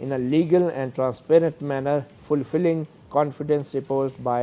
in a legal and transparent manner fulfilling confidence reposed by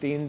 3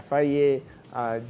FIA,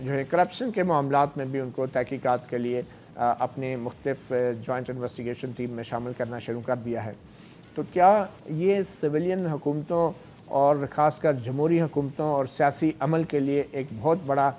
جو ہے corruption کے معاملات میں بھی ان کو تحقیقات کے لیے اپنے مختلف جوائنٹ انویسٹیگیشن ٹیم میں شامل کرنا شروع کر دیا ہے۔ تو کیا یہ سویلین حکومتوں اور خاص کر جمہوری حکومتوں اور سیاسی عمل کے لیے ایک بہت بڑا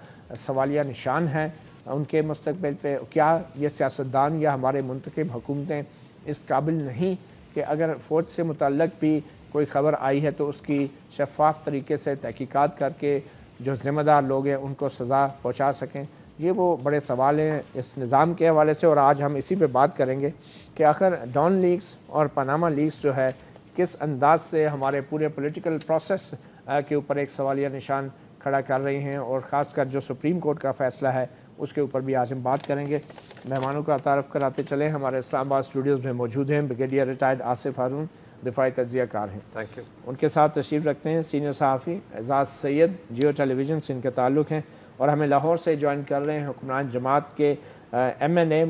سوالیہ نشان ہے ان کے مستقبل پہ؟ کیا یہ سیاستدان یا ہمارے منتخب حکومتیں اس قابل نہیں کہ اگر فوج سے متعلق بھی کوئی خبر آئی ہے تو اس کی شفاف طریقے سے تحقیقات کر کے جو ذمہ دار لوگ ہیں ان کو سزا پہنچا سکیں؟ یہ وہ بڑے سوال ہیں اس نظام کے حوالے سے، اور آج ہم اسی پہ بات کریں گے کہ آخر ڈان لیکس اور پاناما لیکس جو ہے کس انداز سے ہمارے پورے پولیٹیکل پروسیس کے اوپر ایک سوالیہ نشان کھڑا کر رہی ہیں، اور خاص کر جو سپریم کورٹ کا فیصلہ ہے اس کے اوپر بھی آج ہم بات کریں گے۔ مہمانوں کا تعارف کراتے چلیں، ہمارے اسلام آباد اسٹوڈیوز میں موجود ہیں بریگیڈیئر ریٹائرڈ آصف ہارون، دفاعی تجزیہ کار ہیں۔ Thank you. ان کے ساتھ تشریف رکھتے ہیں سینئر صحافی اعزاز سید، جیو ٹیلی ویژن سے ان کے تعلق ہیں، اور ہمیں لاہور سے جوائن کر رہے ہیں حکمران جماعت کے MNA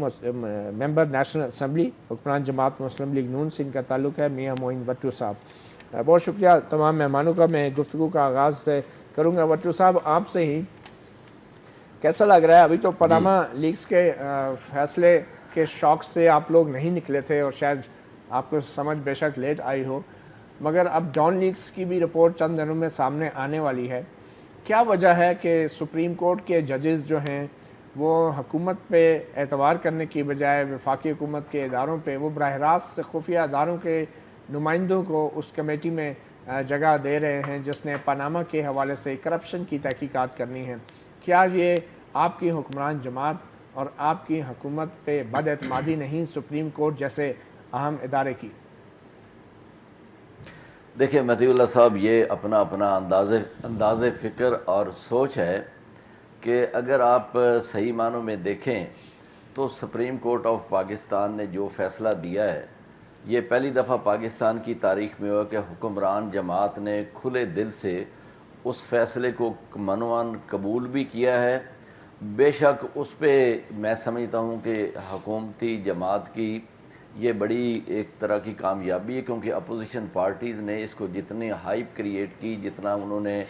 ممبر نیشنل اسمبلی، حکمران جماعت مسلم لیگ نون سے ان کا تعلق ہے، میاں معین وٹو صاحب۔ بہت شکریہ تمام مہمانوں کا۔ میں گفتگو کا آغاز سے کروں گا وٹو صاحب آپ سے ہی، کیسا لگ رہا ہے؟ ابھی تو پاناما لیکس کے فیصلے کے شوق سے آپ لوگ نہیں نکلے تھے، اور شاید آپ کو سمجھ بے شک لیٹ آئی ہو، مگر اب ڈان لیکس کی بھی رپورٹ چند دنوں میں سامنے آنے والی ہے۔ کیا وجہ ہے کہ سپریم کورٹ کے ججز جو ہیں وہ حکومت پہ اعتبار کرنے کی بجائے وفاقی حکومت کے اداروں پہ، وہ براہ راست خفیہ اداروں کے نمائندوں کو اس کمیٹی میں جگہ دے رہے ہیں جس نے پاناما کے حوالے سے کرپشن کی تحقیقات کرنی ہے؟ کیا یہ آپ کی حکمران جماعت اور آپ کی حکومت پہ بد اعتمادی نہیں سپریم کورٹ جیسے اہم ادارے کی؟ دیکھیں مطیع اللہ صاحب، یہ اپنا اپنا انداز فکر اور سوچ ہے کہ اگر آپ صحیح معنوں میں دیکھیں تو سپریم کورٹ آف پاکستان نے جو فیصلہ دیا ہے یہ پہلی دفعہ پاکستان کی تاریخ میں ہوا کہ حکمران جماعت نے کھلے دل سے اس فیصلے کو منوان قبول بھی کیا ہے۔ بے شک اس پہ میں سمجھتا ہوں کہ حکومتی جماعت کی یہ بڑی ایک طرح کی کامیابی ہے، کیونکہ اپوزیشن پارٹیز نے اس کو جتنی ہائپ کریٹ کی، جتنا انہوں نے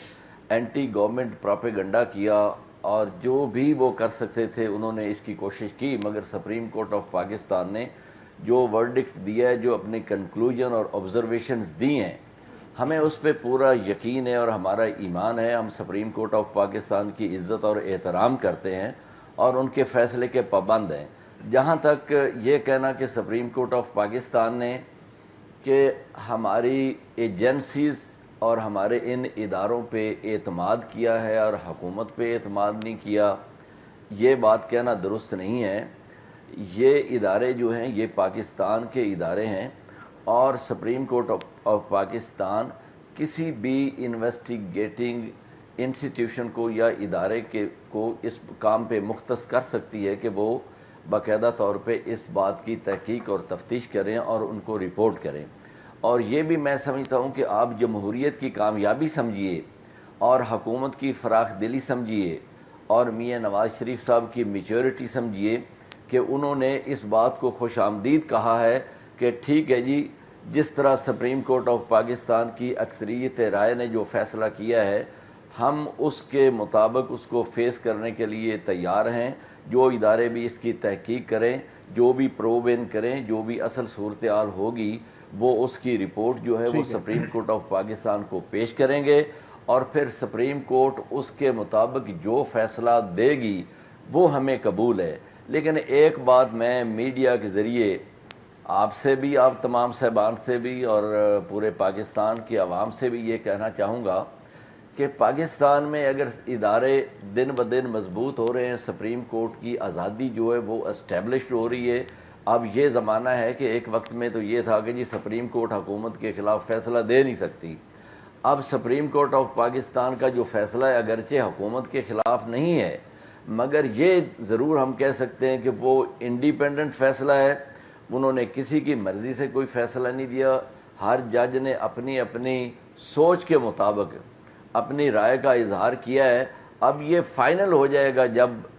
اینٹی گورنمنٹ پروپیگنڈا کیا اور جو بھی وہ کر سکتے تھے انہوں نے اس کی کوشش کی، مگر سپریم کورٹ آف پاکستان نے جو ورڈکٹ دیا ہے، جو اپنے کنکلوژن اور آبزرویشنز دی ہیں، ہمیں اس پہ پورا یقین ہے اور ہمارا ایمان ہے۔ ہم سپریم کورٹ آف پاکستان کی عزت اور احترام کرتے ہیں اور ان کے فیصلے کے پابند ہیں۔ جہاں تک یہ کہنا کہ سپریم کورٹ آف پاکستان نے کہ ہماری ایجنسیز اور ہمارے ان اداروں پہ اعتماد کیا ہے اور حکومت پہ اعتماد نہیں کیا، یہ بات کہنا درست نہیں ہے۔ یہ ادارے جو ہیں یہ پاکستان کے ادارے ہیں، اور سپریم کورٹ آف پاکستان کسی بھی انویسٹیگیٹنگ انسٹیٹیوشن کو یا ادارے کو اس کام پہ مختص کر سکتی ہے کہ وہ باقاعدہ طور پہ اس بات کی تحقیق اور تفتیش کریں اور ان کو رپورٹ کریں۔ اور یہ بھی میں سمجھتا ہوں کہ آپ جمہوریت کی کامیابی سمجھیے اور حکومت کی فراخ دلی سمجھیے اور میاں نواز شریف صاحب کی میچورٹی سمجھیے کہ انہوں نے اس بات کو خوش آمدید کہا ہے کہ ٹھیک ہے جی، جس طرح سپریم کورٹ آف پاکستان کی اکثریت رائے نے جو فیصلہ کیا ہے ہم اس کے مطابق اس کو فیس کرنے کے لیے تیار ہیں۔ جو ادارے بھی اس کی تحقیق کریں، جو بھی پروب ان کریں، جو بھی اصل صورتحال ہوگی وہ اس کی رپورٹ جو ہے وہ سپریم کورٹ آف پاکستان کو پیش کریں گے، اور پھر سپریم کورٹ اس کے مطابق جو فیصلہ دے گی وہ ہمیں قبول ہے۔ لیکن ایک بات میں میڈیا کے ذریعے آپ سے بھی، آپ تمام صاحبان سے بھی اور پورے پاکستان کی عوام سے بھی یہ کہنا چاہوں گا کہ پاکستان میں اگر ادارے دن بدن مضبوط ہو رہے ہیں، سپریم کورٹ کی آزادی جو ہے وہ اسٹیبلشڈ ہو رہی ہے۔ اب یہ زمانہ ہے کہ ایک وقت میں تو یہ تھا کہ جی سپریم کورٹ حکومت کے خلاف فیصلہ دے نہیں سکتی، اب سپریم کورٹ آف پاکستان کا جو فیصلہ ہے اگرچہ حکومت کے خلاف نہیں ہے، مگر یہ ضرور ہم کہہ سکتے ہیں کہ وہ انڈیپینڈنٹ فیصلہ ہے۔ انہوں نے کسی کی مرضی سے کوئی فیصلہ نہیں دیا، ہر جج نے اپنی اپنی سوچ کے مطابق اپنی رائے کا اظہار کیا ہے۔ اب یہ فائنل ہو جائے گا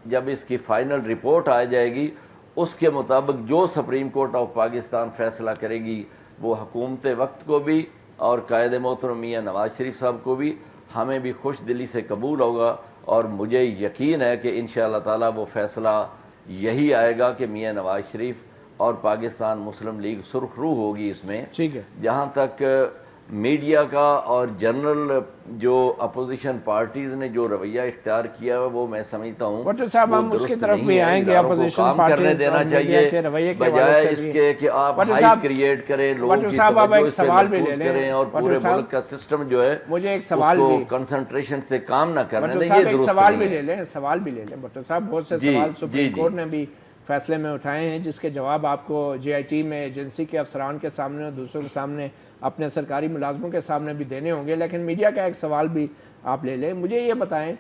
جب اس کی فائنل رپورٹ آ جائے گی، اس کے مطابق جو سپریم کورٹ آف پاکستان فیصلہ کرے گی وہ حکومت وقت کو بھی اور قائد محترم میاں نواز شریف صاحب کو بھی ہمیں بھی خوش دلی سے قبول ہوگا، اور مجھے یقین ہے کہ انشاءاللہ تعالی وہ فیصلہ یہی آئے گا کہ میاں نواز شریف اور پاکستان مسلم لیگ سرخ رو ہوگی اس میں. ٹھیک ہے. جہاں تک میڈیا کا اور جنرل جو اپوزیشن پارٹیز نے جو رویہ اختیار کیا ہے وہ میں سمجھتا ہوں بھٹو صاحب وہ ہم اس کی درست طرف نہیں بھی ہے. آئیں گے. اداروں کو اپوزیشن کام کرنے دینا چاہیے بجائے اس کے کہ آپ ہائپ کریٹ کریں, لوگوں کی توجہ اس پہ مرکوز کریں اور پورے ملک کا سسٹم جو ہے مجھے ایک اس سوال کو بھی کنسنٹریشن سے کام نہ کرنے بھٹو دیں. صاحب یہ ایک درست سوال بھی نہیں لے ہے. لیں, سوال بھی لے لیں بھٹو صاحب. بہت سے سوال سپریم کورٹ نے بھی فیصلے میں اٹھائے ہیں جس کے جواب آپ کو جے آئی ٹی میں ایجنسی کے افسران کے سامنے اور دوسروں کے سامنے اپنے سرکاری ملازموں کے سامنے بھی دینے ہوں گے. لیکن میڈیا کا ایک سوال بھی آپ لے لیں. مجھے یہ بتائیں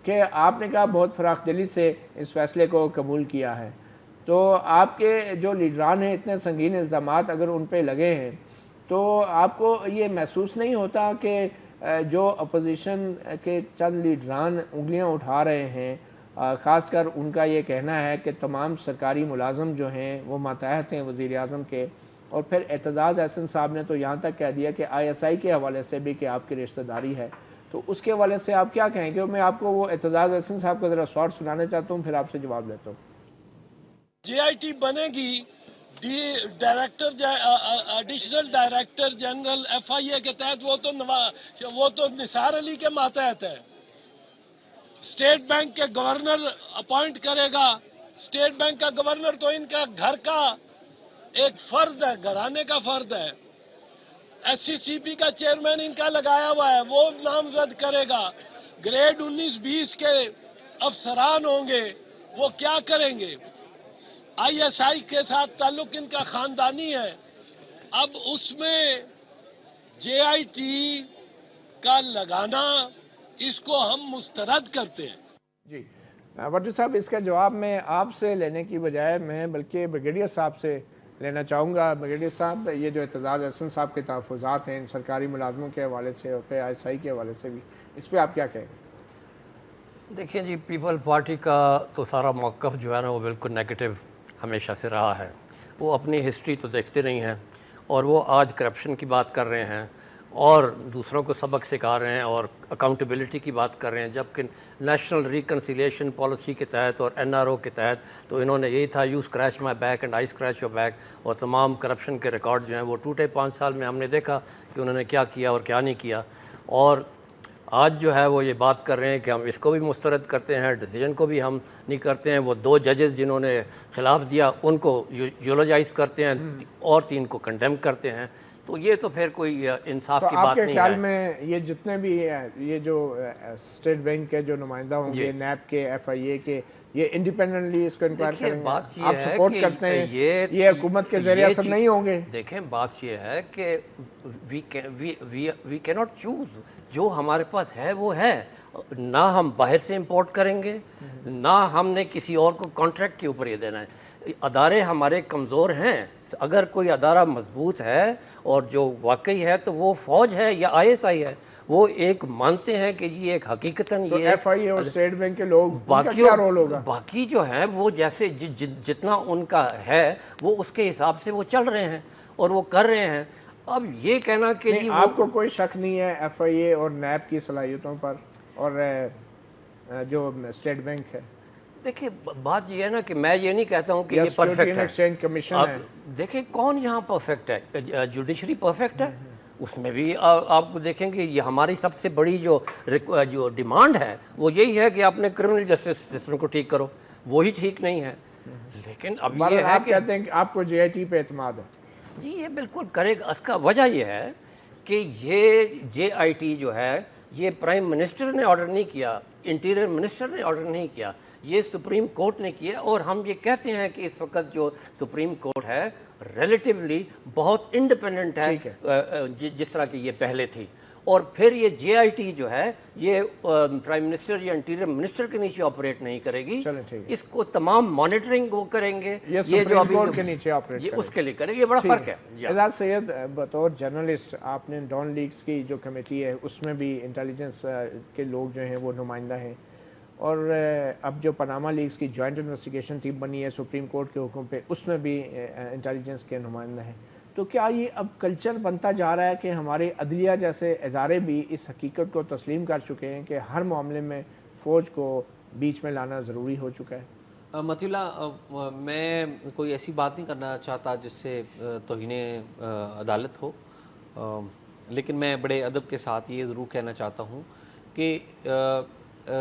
کہ آپ نے کہا بہت فراخ دلی سے اس فیصلے کو قبول کیا ہے, تو آپ کے جو لیڈران ہیں اتنے سنگین الزامات اگر ان پہ لگے ہیں تو آپ کو یہ محسوس نہیں ہوتا کہ جو اپوزیشن کے چند لیڈران انگلیاں اٹھا رہے ہیں, خاص کر ان کا یہ کہنا ہے کہ تمام سرکاری ملازم جو ہیں وہ ماتحت ہیں وزیر اعظم کے, اور پھر اعتزاز احسن صاحب نے تو یہاں تک کہہ دیا کہ آئی ایس آئی کے حوالے سے بھی کہ آپ کی رشتہ داری ہے, تو اس کے حوالے سے آپ کیا کہیں گے؟ میں آپ کو وہ اعتزاز احسن صاحب کا ذرا شارٹ سنانا چاہتا ہوں, پھر آپ سے جواب لیتا ہوں. جے آئی ٹی بنے گی director additional director general F I A کے تحت, وہ تو نثار علی کے ماتحت ہے. اسٹیٹ بینک کے گورنر اپوائنٹ کرے گا. اسٹیٹ بینک کا گورنر تو ان کا گھر کا ایک فرد ہے, گھرانے کا فرد ہے. ایس سی سی پی کا چیئرمین ان کا لگایا ہوا ہے, وہ نامزد کرے گا. گریڈ 19-20 کے افسران ہوں گے, وہ کیا کریں گے؟ آئی ایس آئی کے ساتھ تعلق ان کا خاندانی ہے. اب اس میں جے آئی ٹی کا لگانا, اس کو ہم مسترد کرتے ہیں. جی بھٹو صاحب, اس کا جواب میں آپ سے لینے کی بجائے میں بلکہ بریگیڈیئر صاحب سے لینا چاہوں گا. بریگیڈیئر صاحب, یہ جو اعتزاز احسن صاحب کے تحفظات ہیں سرکاری ملازموں کے حوالے سے اور پھر آئی ایس آئی کے حوالے سے بھی, اس پہ آپ کیا کہیں گے؟ دیکھیں جی, پیپل پارٹی کا تو سارا موقف جو ہے نا وہ بالکل نیگیٹو ہمیشہ سے رہا ہے. وہ اپنی ہسٹری تو دیکھتے نہیں ہیں, اور وہ آج کرپشن کی بات کر رہے ہیں اور دوسروں کو سبق سکھا رہے ہیں اور اکاؤنٹیبلٹی کی بات کر رہے ہیں, جبکہ نیشنل ریکنسیلیشن پالیسی کے تحت اور این آر او کے تحت تو انہوں نے یہی تھا, you scratch my back and I scratch your back, اور تمام کرپشن کے ریکارڈ جو ہیں وہ ٹوٹے. 5 سال میں ہم نے دیکھا کہ انہوں نے کیا کیا اور کیا نہیں کیا. اور آج جو ہے وہ یہ بات کر رہے ہیں کہ ہم اس کو بھی مسترد کرتے ہیں, ڈیسیجن کو بھی ہم نہیں کرتے ہیں. وہ 2 ججز جنہوں نے خلاف دیا ان کو یولوجائز کرتے ہیں اور 3 کو کنڈیم کرتے ہیں. تو یہ تو پھر کوئی انصاف کی بات نہیں ہے. آپ کے خیال میں یہ جتنے بھی یہ جو اسٹیٹ بینک کے جو نمائندہ ہوں گے, نیب کے, ایف آئی اے کے, یہ انڈیپینڈنٹلی اس کو انکوائر کریں گے؟ آپ سپورٹ کرتے ہیں یہ حکومت کے ذریعے اثر نہیں ہوں گے؟ دیکھیں بات یہ ہے کہ وی کینٹ چوز, جو ہمارے پاس ہے وہ ہے. نہ ہم باہر سے امپورٹ کریں گے, نہ ہم نے کسی اور کو کانٹریکٹ کے اوپر یہ دینا ہے. ادارے ہمارے کمزور ہیں. اگر کوئی ادارہ مضبوط ہے اور جو واقعی ہے تو وہ فوج ہے یا آئی ایس آئی ہے. وہ ایک مانتے ہیں کہ یہ ایک حقیقتاً یہ ایف آئی اے اور اسٹیٹ بینک کے لوگ ان کا کیا رول ہوگا؟ باقی جو ہے وہ جیسے جتنا ان کا ہے وہ اس کے حساب سے وہ چل رہے ہیں اور وہ کر رہے ہیں. اب یہ کہنا کہ جی آپ کو کوئی شک نہیں ہے ایف آئی اے اور نیب کی صلاحیتوں پر اور جو اسٹیٹ بینک ہے؟ دیکھیں بات یہ ہے نا کہ میں یہ نہیں کہتا ہوں کہ یہ پرفیکٹ ہے. دیکھیں کون یہاں پرفیکٹ ہے؟ جوڈیشری پرفیکٹ ہے. اس میں بھی آپ کو دیکھیں کہ یہ ہماری سب سے بڑی جو ڈیمانڈ ہے وہ یہی ہے کہ آپ نے کرمنل جسٹس سسٹم کو ٹھیک کرو. وہی ٹھیک نہیں ہے. لیکن اب یہ ہے آپ کہتے ہیں کہ آپ کو جے آئی ٹی پہ اعتماد ہے. جی یہ بالکل کرے گا. اس کا وجہ یہ ہے کہ یہ جے آئی ٹی جو ہے یہ پرائم منسٹر نے آرڈر نہیں کیا, انٹیریئر منسٹر نے آرڈر نہیں کیا, یہ سپریم کورٹ نے کیا. اور ہم یہ کہتے ہیں کہ اس وقت جو سپریم کورٹ ہے ریلیٹیولی بہت انڈیپینڈنٹ ہے جس طرح کی یہ پہلے تھی. اور پھر یہ جے آئی ٹی جو ہے یہ پرائم منسٹر یا انٹیریئر منسٹر کے نیچے آپریٹ نہیں کرے گی. اس کو تمام مانیٹرنگ وہ کریں گے, یہ جو سپریم کے نیچے آپریٹ یہ اس کے لیے کریں گے. یہ بڑا فرق ہے. اعجاز سید, بطور جرنلسٹ آپ نے ڈان لیگز کی جو کمیٹی ہے اس میں بھی انٹیلیجنس کے لوگ جو ہیں وہ نمائندہ ہیں, اور اب جو پاناما لیکس کی جوائنٹ انویسٹیگیشن ٹیم بنی ہے سپریم کورٹ کے حکم پہ, اس میں بھی انٹیلیجنس کے نمائندہ ہیں. تو کیا یہ اب کلچر بنتا جا رہا ہے کہ ہمارے عدلیہ جیسے ادارے بھی اس حقیقت کو تسلیم کر چکے ہیں کہ ہر معاملے میں فوج کو بیچ میں لانا ضروری ہو چکا ہے؟ متی اللہ، میں کوئی ایسی بات نہیں کرنا چاہتا جس سے توہین عدالت ہو، لیکن میں بڑے ادب کے ساتھ یہ ضرور کہنا چاہتا ہوں کہ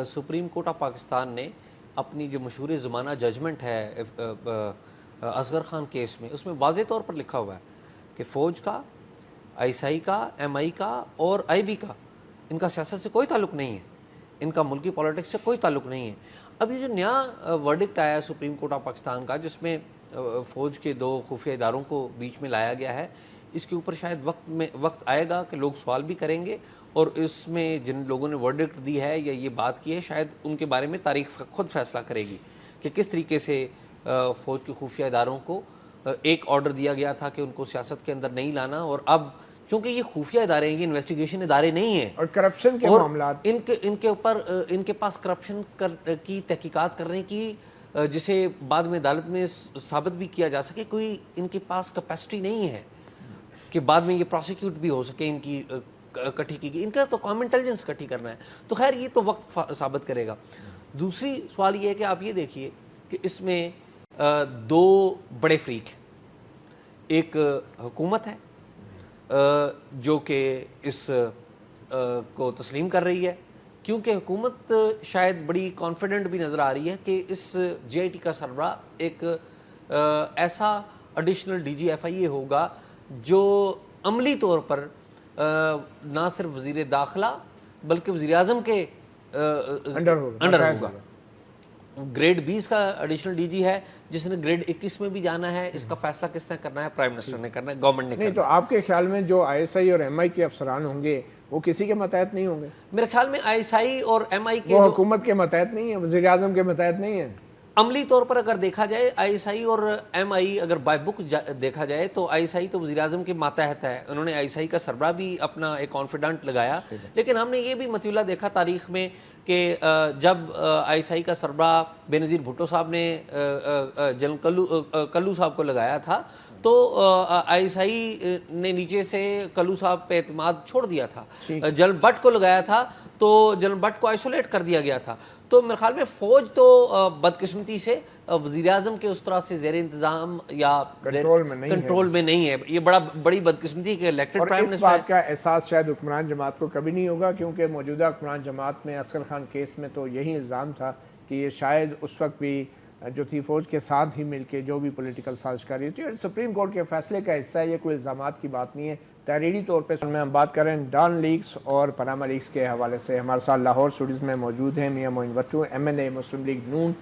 سپریم کورٹ آف پاکستان نے اپنی جو مشہور زمانہ ججمنٹ ہے اصغر خان کیس میں، اس میں واضح طور پر لکھا ہوا ہے کہ فوج کا، آئی ایس آئی کا، ایم آئی کا اور آئی بی کا، ان کا سیاست سے کوئی تعلق نہیں ہے، ان کا ملکی پالیٹکس سے کوئی تعلق نہیں ہے۔ اب یہ جو نیا ورڈکٹ آیا ہے سپریم کورٹ آف پاکستان کا، جس میں فوج کے 2 خفیہ اداروں کو بیچ میں لایا گیا ہے، اس کے اوپر شاید وقت آئے گا کہ لوگ سوال بھی کریں گے، اور اس میں جن لوگوں نے ورڈکٹ دی ہے یا یہ بات کی ہے، شاید ان کے بارے میں تاریخ خود فیصلہ کرے گی کہ کس طریقے سے فوج کے خفیہ اداروں کو ایک آرڈر دیا گیا تھا کہ ان کو سیاست کے اندر نہیں لانا، اور اب چونکہ یہ خفیہ ادارے ہیں، یہ انویسٹیگیشن ادارے نہیں ہیں، اور کرپشن کے معاملات، ان کے اوپر ان کے پاس کرپشن کی تحقیقات کرنے کی، جسے بعد میں عدالت میں ثابت بھی کیا جا سکے، کوئی ان کے پاس کیپیسٹی نہیں ہے کہ بعد میں یہ پروسیکیوٹ بھی ہو سکے، ان کی کٹھی کی گئی، ان کا تو کام انٹیلیجنس کٹھی کرنا ہے، تو خیر یہ تو وقت ثابت کرے گا۔ دوسری سوال یہ ہے کہ آپ یہ دیکھیے کہ اس میں 2 بڑے فریق ہیں، ایک حکومت ہے جو کہ اس کو تسلیم کر رہی ہے، کیونکہ حکومت شاید بڑی کانفیڈنٹ بھی نظر آ رہی ہے کہ اس جے آئی ٹی کا سربراہ ایک ایسا additional D G F I اے ہوگا جو عملی طور پر نہ صرف وزیر داخلہ بلکہ وزیر اعظم کے انڈر ہوگا۔ گریڈ 20 کا ایڈیشنل ڈی جی ہے، جس نے گریڈ 21 میں بھی جانا ہے، اس کا فیصلہ کس نے کرنا ہے؟ پرائم منسٹر نے کرنا ہے، گورنمنٹ نے کرنا ہے۔ نہیں تو آپ کے خیال میں جو آئی ایس آئی اور ایم آئی کے افسران ہوں گے وہ کسی کے متحد نہیں ہوں گے؟ میرے خیال میں آئی ایس آئی اور ایم آئی کے وہ حکومت کے متحد نہیں ہیں، وزیر اعظم کے متحد نہیں ہیں؟ عملی طور پر اگر دیکھا جائے، آئی ایس آئی اور ایم آئی اگر بائی بک دیکھا جائے تو آئی ایس آئی تو وزیر اعظم کے ماتحت ہے، انہوں نے آئی ایس آئی کا سربراہ بھی اپنا ایک کانفیڈنٹ لگایا، لیکن ہم نے یہ بھی متی اللہ دیکھا تاریخ میں کہ جب آئی ایس آئی کا سربراہ بے نظیر بھٹو صاحب نے جنرل کلو صاحب کو لگایا تھا تو آئی ایس آئی نے نیچے سے کلو صاحب پہ اعتماد چھوڑ دیا تھا، جنرل بٹ کو لگایا تھا تو جنرل بٹ کو آئسولیٹ کر دیا گیا تھا۔ تو میرے خیال میں فوج تو بدقسمتی سے وزیر اعظم کے اس طرح سے زیر انتظام یا کنٹرول میں نہیں ہے، یہ بڑی بدقسمتی کہ الیکٹڈ پرائم منسٹر۔ اس بات کا احساس شاید حکمران جماعت کو کبھی نہیں ہوگا، کیونکہ موجودہ حکمران جماعت میں اصغر خان کیس میں تو یہی الزام تھا کہ یہ شاید اس وقت بھی جو تھی فوج کے ساتھ ہی مل کے جو بھی پولیٹیکل سازشکاری تھی، اور سپریم کورٹ کے فیصلے کا حصہ ہے، یہ کوئی الزامات کی بات نہیں ہے۔ تحریری طور پہ میں ہم بات کریں ڈان لیکس اور پاناما لیکس کے حوالے سے، ہمارے ساتھ لاہور اسٹوڈیوز میں موجود ہیں میاں معین بٹو، ایم این اے مسلم لیگ نون۔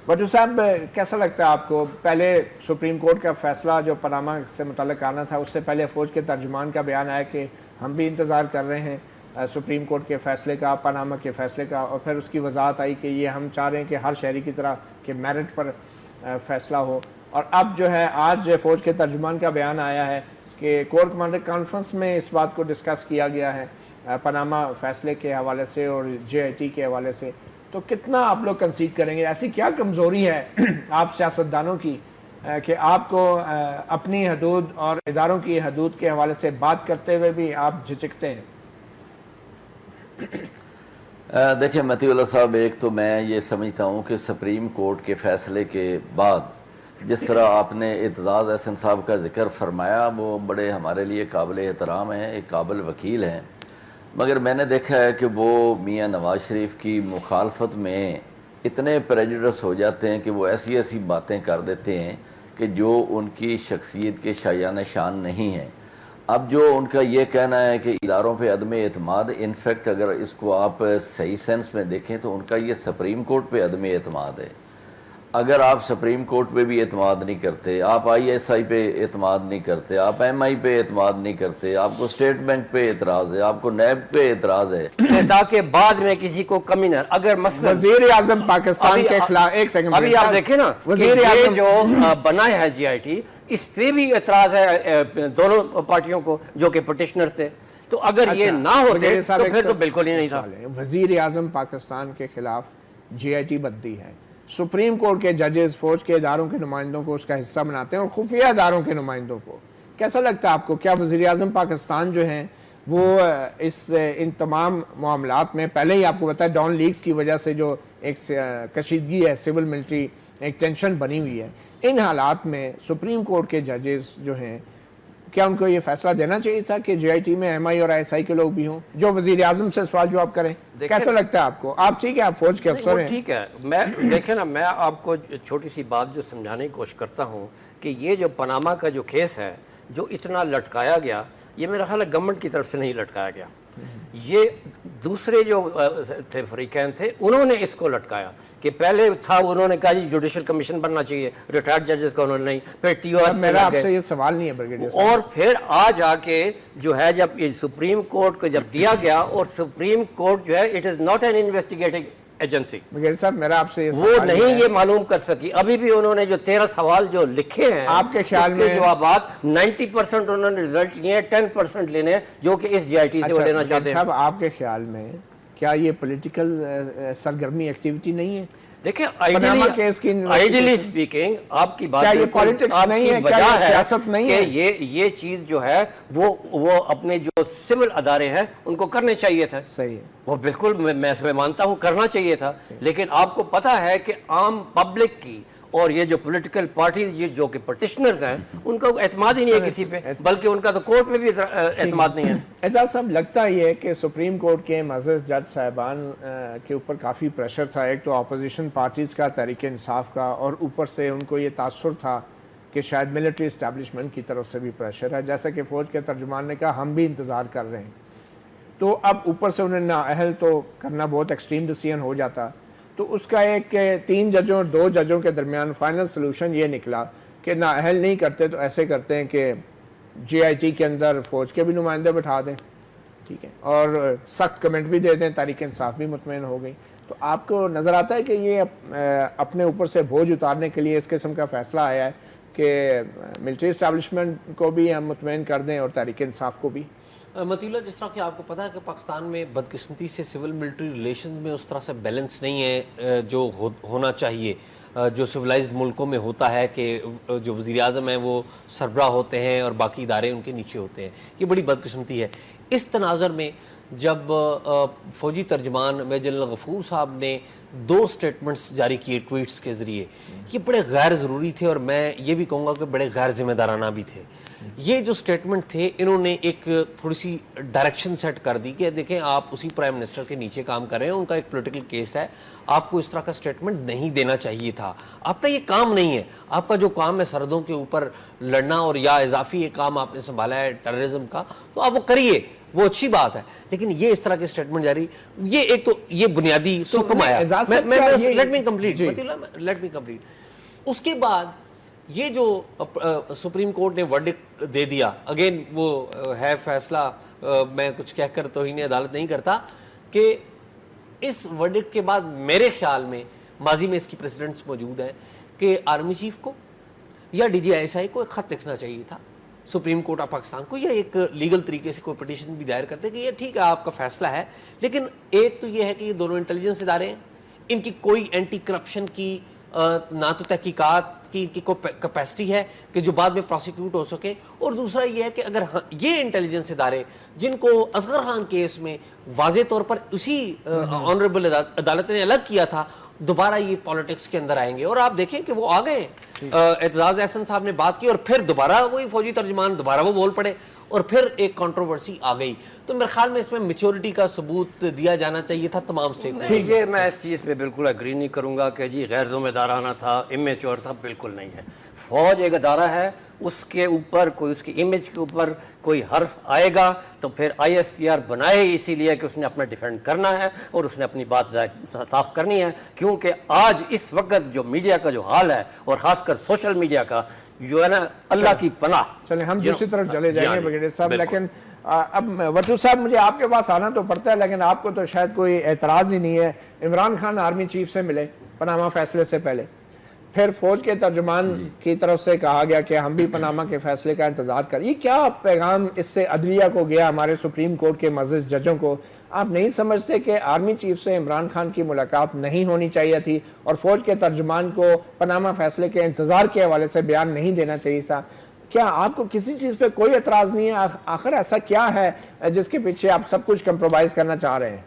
بٹو صاحب، کیسا لگتا ہے آپ کو؟ پہلے سپریم کورٹ کا فیصلہ جو پاناما سے متعلق آنا تھا، اس سے پہلے فوج کے ترجمان کا بیان آیا کہ ہم بھی انتظار کر رہے ہیں سپریم کورٹ کے فیصلے کا، پاناما کے فیصلے کا، اور پھر اس کی وضاحت آئی کہ یہ ہم چاہ رہے ہیں کہ ہر شہری کی طرح کہ میرٹ پر فیصلہ ہو، اور اب جو ہے آج فوج کے ترجمان کا بیان آیا ہے کہ کور کمانڈر کانفرنس میں اس بات کو ڈسکس کیا گیا ہے پاناما فیصلے کے حوالے سے اور جے آئی ٹی کے حوالے سے۔ تو کتنا آپ لوگ کنسیڈ کریں گے؟ ایسی کیا کمزوری ہے آپ سیاستدانوں کی کہ آپ کو اپنی حدود اور اداروں کی حدود کے حوالے سے بات کرتے ہوئے بھی آپ جھجکتے ہیں؟ دیکھیں متی اللہ صاحب، ایک تو میں یہ سمجھتا ہوں کہ سپریم کورٹ کے فیصلے کے بعد جس طرح آپ نے اعتزاز احسن صاحب کا ذکر فرمایا، وہ بڑے ہمارے لیے قابل احترام ہیں، ایک قابل وکیل ہیں، مگر میں نے دیکھا ہے کہ وہ میاں نواز شریف کی مخالفت میں اتنے پریجوڈس ہو جاتے ہیں کہ وہ ایسی ایسی باتیں کر دیتے ہیں کہ جو ان کی شخصیت کے شایان شان نہیں ہیں۔ اب جو ان کا یہ کہنا ہے کہ اداروں پہ عدم اعتماد، انفیکٹ اگر اس کو آپ صحیح سینس میں دیکھیں تو ان کا یہ سپریم کورٹ پہ عدم اعتماد ہے۔ اگر آپ سپریم کورٹ پہ بھی اعتماد نہیں کرتے، آپ آئی ایس آئی پہ اعتماد نہیں کرتے، آپ ایم آئی پہ اعتماد نہیں کرتے، آپ کو اسٹیٹ بینک پہ اعتراض ہے، آپ کو نیب پہ اعتراض ہے، تاکہ بعد میں کسی کو کمی نہ، اگر مثلا وزیر اعظم پاکستان کے خلاف، ایک سیکنڈ ابھی آپ دیکھیں نا وزیر اعظم جو بنا ہے جی آئی ٹی، اس پہ بھی اعتراض ہے دونوں پارٹیوں کو جو کہ پٹیشنر تھے، تو اگر یہ نہ ہوتے تو پھر تو بالکل ہی نہیں تھا۔ وزیر اعظم پاکستان کے خلاف جے آئی ٹی بنتی ہے، سپریم کورٹ کے ججز فوج کے اداروں کے نمائندوں کو اس کا حصہ بناتے ہیں اور خفیہ اداروں کے نمائندوں کو۔ کیسا لگتا ہے آپ کو؟ کیا وزیر اعظم پاکستان جو ہیں وہ ان تمام معاملات میں پہلے ہی آپ کو پتا ہے ڈان لیگز کی وجہ سے جو ایک کشیدگی ہے سول ملٹری ایک ٹینشن بنی ہوئی ہے، ان حالات میں سپریم کورٹ کے ججز جو ہیں کیا ان کو یہ فیصلہ دینا چاہیے تھا کہ جے آئی ٹی میں ایم آئی اور آئی ایس آئی کے لوگ بھی ہوں جو وزیر اعظم سے سوال جواب کریں؟ کیسا لگتا ہے آپ کو؟ آپ ٹھیک ہے، آپ فوج کے افسر ہیں. ٹھیک ہے، میں دیکھیں نا، میں آپ کو چھوٹی سی بات جو سمجھانے کی کوشش کرتا ہوں کہ یہ جو پاناما کا جو کیس ہے جو اتنا لٹکایا گیا، یہ میرا خیال ہے گورنمنٹ کی طرف سے نہیں لٹکایا گیا، یہ دوسرے جو تھے فریقین تھے انہوں نے اس کو لٹکایا کہ پہلے تھا انہوں نے کہا جی جوڈیشل کمیشن بننا چاہیے، ریٹائرڈ ججز کا انہوں نے نہیں، پھر ٹی او ایف. میرا آپ سے یہ سوال نہیں ہے برگیڈیئر صاحب، اور پھر آج آ کے جو ہے جب یہ سپریم کورٹ کو جب دیا گیا، اور سپریم کورٹ جو ہے it is not an investigating agency, brigadier صاحب میرا آپ سے یہ وہ نہیں یہ معلوم کر سکی. ابھی بھی انہوں نے جو 13 سوال جو لکھے ہیں آپ کے خیال میں جوابات 90% انہوں نے رزلٹ لیے ہیں، 10% لینے جو کہ اس جی آئی ٹی سے وہ لینا چاہتے ہیں. صاحب آپ کے خیال میں کیا یہ پولیٹیکل سرگرمی ایکٹیویٹی نہیں ہے؟ دیکھیں آئیڈیلی اسپیکنگ آپ کی بات یہ پالیٹکس نہیں ہے، کیا یہ سیاست نہیں ہے؟ کہ یہ چیز جو ہے وہ اپنے جو سول ادارے ہیں ان کو کرنے چاہیے تھا. صحیح ہے، وہ بالکل میں مانتا ہوں کرنا چاہیے تھا، لیکن آپ کو پتا ہے کہ عام پبلک کی اور یہ جو پولیٹیکل پارٹیز جو کہ پٹیشنرز ہیں ان کا اعتماد ہی نہیں ہے کسی پہ، بلکہ ان کا تو کورٹ میں بھی اعتماد نہیں ہے. اعزاز صاحب لگتا یہ ہے کہ سپریم کورٹ کے معزز جج صاحبان کے اوپر کافی پریشر تھا، ایک تو اپوزیشن پارٹیز کا، تحریک انصاف کا، اور اوپر سے ان کو یہ تاثر تھا کہ شاید ملٹری اسٹیبلشمنٹ کی طرف سے بھی پریشر ہے، جیسا کہ فوج کے ترجمان نے کہا ہم بھی انتظار کر رہے ہیں. تو اب اوپر سے انہیں نااہل تو کرنا بہت ایکسٹریم ڈیسیژن ہو جاتا، تو اس کا ایک 3 ججوں اور 2 ججوں کے درمیان فائنل سلوشن یہ نکلا کہ نااہل نہیں کرتے تو ایسے کرتے ہیں کہ جے آئی ٹی کے اندر فوج کے بھی نمائندے بٹھا دیں، ٹھیک ہے، اور سخت کمنٹ بھی دے دیں، تحریک انصاف بھی مطمئن ہو گئی. تو آپ کو نظر آتا ہے کہ یہ اپنے اوپر سے بوجھ اتارنے کے لیے اس قسم کا فیصلہ آیا ہے کہ ملٹری اسٹیبلشمنٹ کو بھی ہم مطمئن کر دیں اور تحریک انصاف کو بھی؟ مطیلہ، جس طرح کہ آپ کو پتا ہے کہ پاکستان میں بدقسمتی سے سول ملٹری ریلیشنز میں اس طرح سے بیلنس نہیں ہے جو ہونا چاہیے، جو سولائزڈ ملکوں میں ہوتا ہے کہ جو وزیر اعظم ہیں وہ سربراہ ہوتے ہیں اور باقی ادارے ان کے نیچے ہوتے ہیں. یہ بڑی بدقسمتی ہے. اس تناظر میں جب فوجی ترجمان میجر جنرل غفور صاحب نے 2 سٹیٹمنٹس جاری کیے ٹویٹس کے ذریعے، یہ بڑے غیر ضروری تھے اور میں یہ بھی کہوں گا کہ بڑے غیر ذمہ دارانہ بھی تھے. یہ جو سٹیٹمنٹ تھے انہوں نے ایک تھوڑی سی ڈائریکشن سیٹ کر دی کہ دیکھیں آپ اسی پرائم منسٹر کے نیچے کام کر رہے ہیں، ان کا ایک پولیٹیکل کیس ہے، آپ کو اس طرح کا سٹیٹمنٹ نہیں دینا چاہیے تھا، آپ کا یہ کام نہیں ہے، آپ کا جو کام ہے سرحدوں کے اوپر لڑنا اور یا اضافی ایک کام آپ نے سنبھالا ہے ٹیررزم کا، تو آپ وہ کریے، وہ اچھی بات ہے. لیکن یہ اس طرح کے سٹیٹمنٹ جاری، یہ ایک تو یہ بنیادی سکم آیا. Let me complete. اس کے بعد یہ جو سپریم کورٹ نے ورڈکٹ دے دیا، اگین وہ ہے فیصلہ، میں کچھ کہہ کر توہین عدالت نہیں کرتا، کہ اس ورڈکٹ کے بعد میرے خیال میں ماضی میں اس کی پریسیڈنٹس موجود ہیں کہ آرمی چیف کو یا D G I S I کو ایک خط لکھنا چاہیے تھا سپریم کورٹ آف پاکستان کو، یا ایک لیگل طریقے سے کوئی پٹیشن بھی دائر کرتے کہ یہ ٹھیک ہے آپ کا فیصلہ ہے، لیکن ایک تو یہ ہے کہ یہ دونوں انٹیلیجنس ادارے ہیں، ان کی کوئی اینٹی کرپشن کی نہ تو تحقیقات کی کوئی کیپیسٹی ہے کہ جو بعد میں پروسیکیوٹ ہو سکے، اور دوسرا یہ ہے کہ اگر یہ انٹیلیجنس ادارے جن کو اصغر خان کیس میں واضح طور پر اسی آنریبل عدالت نے الگ کیا تھا، دوبارہ یہ پالیٹکس کے اندر آئیں گے. اور آپ دیکھیں کہ وہ آ گئے ہیں. اعتزاز احسن صاحب نے بات کی اور پھر دوبارہ وہی فوجی ترجمان دوبارہ وہ بول پڑے اور پھر ایک کنٹروورسی آ گئی. تو میرے خیال میں اس میں میچورٹی کا ثبوت دیا جانا چاہیے تھا تمام اسٹیک. ٹھیک ہے، میں اس چیز پہ بالکل اگری نہیں کروں گا کہ جی غیر ذمہ دارانہ تھا، امیچور تھا، بالکل نہیں ہے. فوج ایک ادارہ ہے، اس کے اوپر کوئی اس کی امیج کے اوپر کوئی حرف آئے گا تو پھر آئی ایس پی آر بنائے اسی لیے کہ اس نے اپنا ڈیفینڈ کرنا ہے اور اس نے اپنی بات صاف کرنی ہے. کیونکہ آج اس وقت جو میڈیا کا جو حال ہے اور خاص کر سوشل میڈیا کا جو ہے نا، اللہ کی پناہ. چلیں ہم دوسری طرف چلے جائیں گے برگیڈیئر صاحب، لیکن اب وٹو صاحب مجھے آپ کے پاس آنا تو پڑتا ہے، لیکن آپ کو تو شاید کوئی اعتراض ہی نہیں ہے. عمران خان آرمی چیف سے ملے پاناما فیصلے سے پہلے، پھر فوج کے ترجمان کی طرف سے کہا گیا کہ ہم بھی پاناما کے فیصلے کا انتظار کریں. یہ کیا پیغام اس سے عدلیہ کو گیا، ہمارے سپریم کورٹ کے معزز ججوں کو؟ آپ نہیں سمجھتے کہ آرمی چیف سے عمران خان کی ملاقات نہیں ہونی چاہیے تھی اور فوج کے ترجمان کو پاناما فیصلے کے انتظار کے حوالے سے بیان نہیں دینا چاہیے تھا؟ کیا آپ کو کسی چیز پہ کوئی اعتراض نہیں ہے؟ آخر ایسا کیا ہے جس کے پیچھے آپ سب کچھ کمپرومائز کرنا چاہ رہے ہیں؟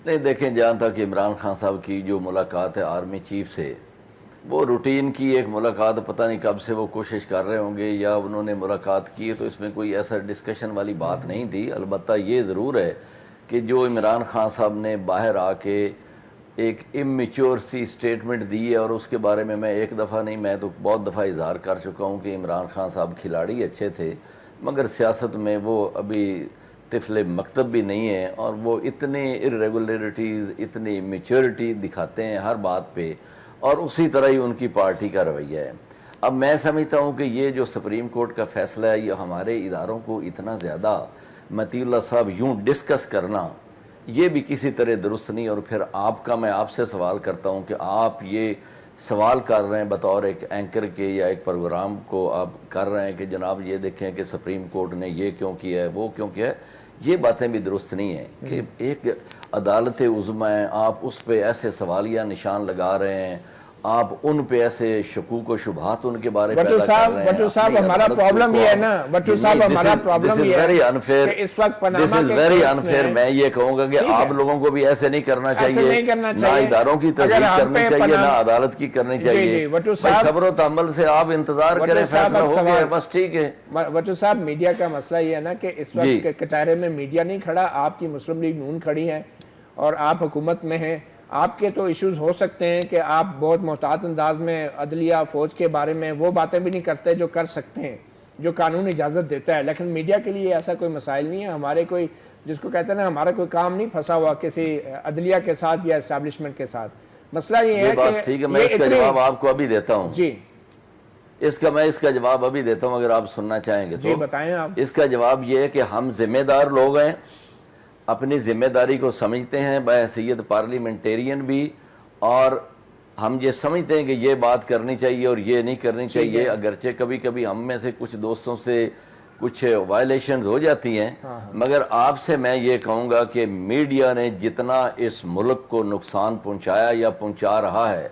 نہیں دیکھیں، جہاں تک عمران خان صاحب کی جو ملاقات ہے آرمی چیف سے، وہ روٹین کی ایک ملاقات، پتہ نہیں کب سے وہ کوشش کر رہے ہوں گے یا انہوں نے ملاقات کی ہے، تو اس میں کوئی ایسا ڈسکشن والی بات نہیں تھی۔ البتہ یہ ضرور ہے کہ جو عمران خان صاحب نے باہر آ کے ایک امیچور سی سٹیٹمنٹ دی ہے، اور اس کے بارے میں ایک دفعہ نہیں، میں تو بہت دفعہ اظہار کر چکا ہوں کہ عمران خان صاحب کھلاڑی اچھے تھے، مگر سیاست میں وہ ابھی طفل مکتب بھی نہیں ہے، اور وہ اتنی ارریگولیرٹیز، اتنی میچورٹی دکھاتے ہیں ہر بات پہ، اور اسی طرح ہی ان کی پارٹی کا رویہ ہے۔ اب میں سمجھتا ہوں کہ یہ جو سپریم کورٹ کا فیصلہ ہے، یہ ہمارے اداروں کو اتنا زیادہ مطیع اللہ صاحب یوں ڈسکس کرنا، یہ بھی کسی طرح درست نہیں۔ اور پھر میں آپ سے سوال کرتا ہوں کہ آپ یہ سوال کر رہے ہیں بطور ایک اینکر کے یا ایک پروگرام کو آپ کر رہے ہیں کہ جناب یہ دیکھیں کہ سپریم کورٹ نے یہ کیوں کیا ہے، وہ کیوں کیا ہے، یہ باتیں بھی درست نہیں ہیں کہ ایک عدالت عظمی ہے، آپ اس پہ ایسے سوالیہ نشان لگا رہے ہیں، آپ ان پہ ایسے شکوک و شبہات ان کے بارے پیدا کر رہے ہیں۔ بٹو صاحب ہمارا پرابلم یہ ہے نا، بٹو صاحب ہمارا پرابلم یہ ہے کہ اس وقت دس از ویری انفیئر۔ میں یہ کہوں گا کہ آپ لوگوں کو بھی ایسے نہیں کرنا چاہیے، نہ اداروں کی تصدیق کرنی چاہیے، نہ عدالت کی کرنی چاہیے۔ صبر و تحمل سے آپ انتظار کریں، فیصلہ ہو گیا بس ٹھیک ہے۔ بٹو صاحب میڈیا کا مسئلہ یہ ہے نا کہ اس وقت کٹہرے میں میڈیا نہیں کھڑا، آپ کی مسلم لیگ نون کھڑی ہے اور آپ حکومت میں ہیں۔ آپ کے تو ایشوز ہو سکتے ہیں کہ آپ بہت محتاط انداز میں عدلیہ فوج کے بارے میں وہ باتیں بھی نہیں کرتے جو کر سکتے ہیں، جو قانون اجازت دیتا ہے، لیکن میڈیا کے لیے ایسا کوئی مسائل نہیں ہے۔ ہمارے کوئی جس کو کہتے ہیں نا، ہمارا کوئی کام نہیں پھنسا ہوا کسی عدلیہ کے ساتھ یا اسٹیبلشمنٹ کے ساتھ۔ مسئلہ یہ ہے بات ٹھیک ہے، میں اس کا جواب آپ کو ابھی دیتا ہوں۔ جی میں اس کا جواب ابھی دیتا ہوں، اگر آپ سننا چاہیں گے تو۔ جی بتائیں آپ۔ اس کا جواب یہ ہے کہ ہم ذمہ دار لوگ ہیں، اپنی ذمہ داری کو سمجھتے ہیں بحیثیت پارلیمنٹیرین بھی، اور ہم یہ سمجھتے ہیں کہ یہ بات کرنی چاہیے اور یہ نہیں کرنی چاہیے، اگرچہ کبھی کبھی ہم میں سے کچھ دوستوں سے کچھ وائلیشنز ہو جاتی ہیں، مگر آپ سے میں یہ کہوں گا کہ میڈیا نے جتنا اس ملک کو نقصان پہنچایا یا پہنچا رہا ہے،